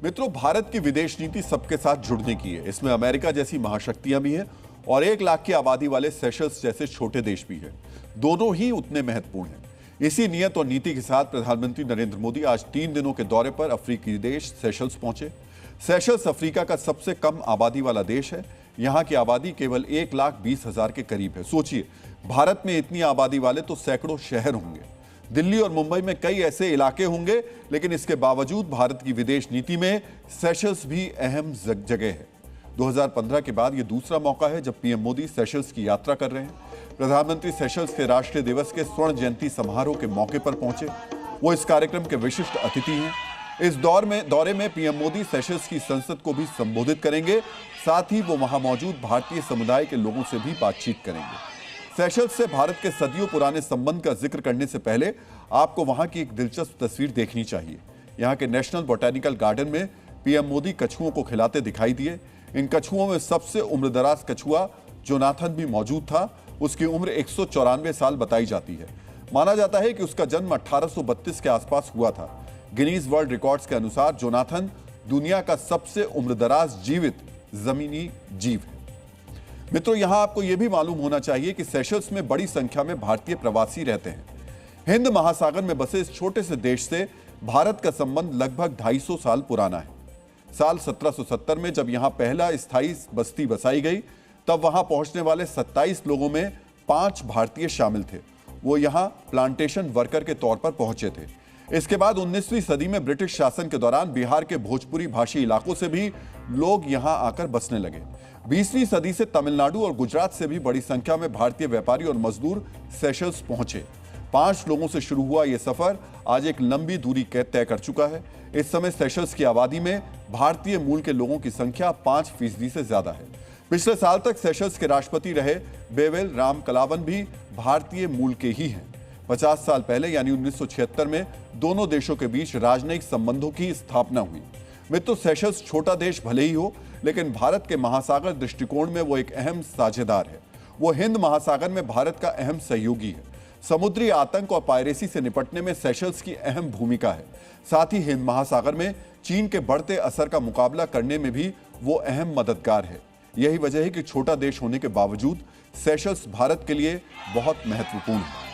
मित्रों, भारत की विदेश नीति सबके साथ जुड़ने की है। इसमें अमेरिका जैसी महाशक्तियां भी हैं और 1 लाख की आबादी वाले सेशल्स जैसे छोटे देश भी हैं। दोनों ही उतने महत्वपूर्ण हैं। इसी नियत और नीति के साथ प्रधानमंत्री नरेंद्र मोदी आज 3 दिनों के दौरे पर अफ्रीकी देश सेशल्स पहुंचे। सेशल्स अफ्रीका का सबसे कम आबादी वाला देश है। यहां की आबादी केवल 1,20,000 के करीब है। सोचिए, भारत में इतनी आबादी वाले तो सैकड़ों शहर होंगे। दिल्ली और मुंबई में कई ऐसे इलाके होंगे, लेकिन इसके बावजूद भारत की विदेश नीति में सेशल्स भी अहम जगह है। 2015 के बाद यह दूसरा मौका है जब पीएम मोदी सेशल्स की यात्रा कर रहे हैं। प्रधानमंत्री सेशल्स के राष्ट्रीय दिवस के स्वर्ण जयंती समारोह के मौके पर पहुंचे। वो इस कार्यक्रम के विशिष्ट अतिथि हैं। इस दौरे में पीएम मोदी सेशल्स की संसद को भी संबोधित करेंगे। साथ ही वो वहां मौजूद भारतीय समुदाय के लोगों से भी बातचीत करेंगे। सेशल्स से भारत के सदियों पुराने संबंध का जिक्र करने से पहले आपको वहां की एक दिलचस्प तस्वीर देखनी चाहिए। यहां के नेशनल बोटैनिकल गार्डन में पीएम मोदी कछुओं को खिलाते दिखाई दिए। इन कछुओं में सबसे उम्रदराज कछुआ जोनाथन भी मौजूद था। उसकी उम्र 194 साल बताई जाती है। माना जाता है कि उसका जन्म 1832 के आसपास हुआ था। गिनीज वर्ल्ड रिकॉर्ड्स के अनुसार जोनाथन दुनिया का सबसे उम्रदराज जीवित जमीनी जीव है। मित्रों, यहां आपको यह भी मालूम होना चाहिए कि सेशल्स में बड़ी संख्या में भारतीय प्रवासी रहते हैं। हिंद महासागर में बसे इस छोटे से देश से भारत का संबंध लगभग 250 साल पुराना है। साल 1770 में जब यहां पहला स्थायी बस्ती बसाई गई, तब वहां पहुंचने वाले 27 लोगों में 5 भारतीय शामिल थे। वो यहां प्लांटेशन वर्कर के तौर पर पहुंचे थे। इसके बाद 19वीं सदी में ब्रिटिश शासन के दौरान बिहार के भोजपुरी भाषी इलाकों से भी लोग यहां आकर बसने लगे। 20वीं सदी से तमिलनाडु और गुजरात से भी बड़ी संख्या में भारतीय व्यापारी और मजदूर सेशल्स पहुंचे। 5 लोगों से शुरू हुआ यह सफर आज एक लंबी दूरी तय कर चुका है। इस समय सेशल्स की आबादी में भारतीय मूल के लोगों की संख्या 5% से ज्यादा है। पिछले साल तक सेशल्स के राष्ट्रपति रहे बेवेल रामकलावन भी भारतीय मूल के ही हैं। 50 साल पहले यानी 1976 में दोनों देशों के बीच राजनयिक संबंधों की स्थापना हुई। मित्रों, सेशल्स छोटा देश भले ही हो, लेकिन भारत के महासागर दृष्टिकोण में वो एक अहम साझेदार है। वो हिंद महासागर में भारत का अहम सहयोगी है। समुद्री आतंक और पायरेसी से निपटने में सेशल्स की अहम भूमिका है। साथ ही हिंद महासागर में चीन के बढ़ते असर का मुकाबला करने में भी वो अहम मददगार है। यही वजह है कि छोटा देश होने के बावजूद सेशल्स भारत के लिए बहुत महत्वपूर्ण है।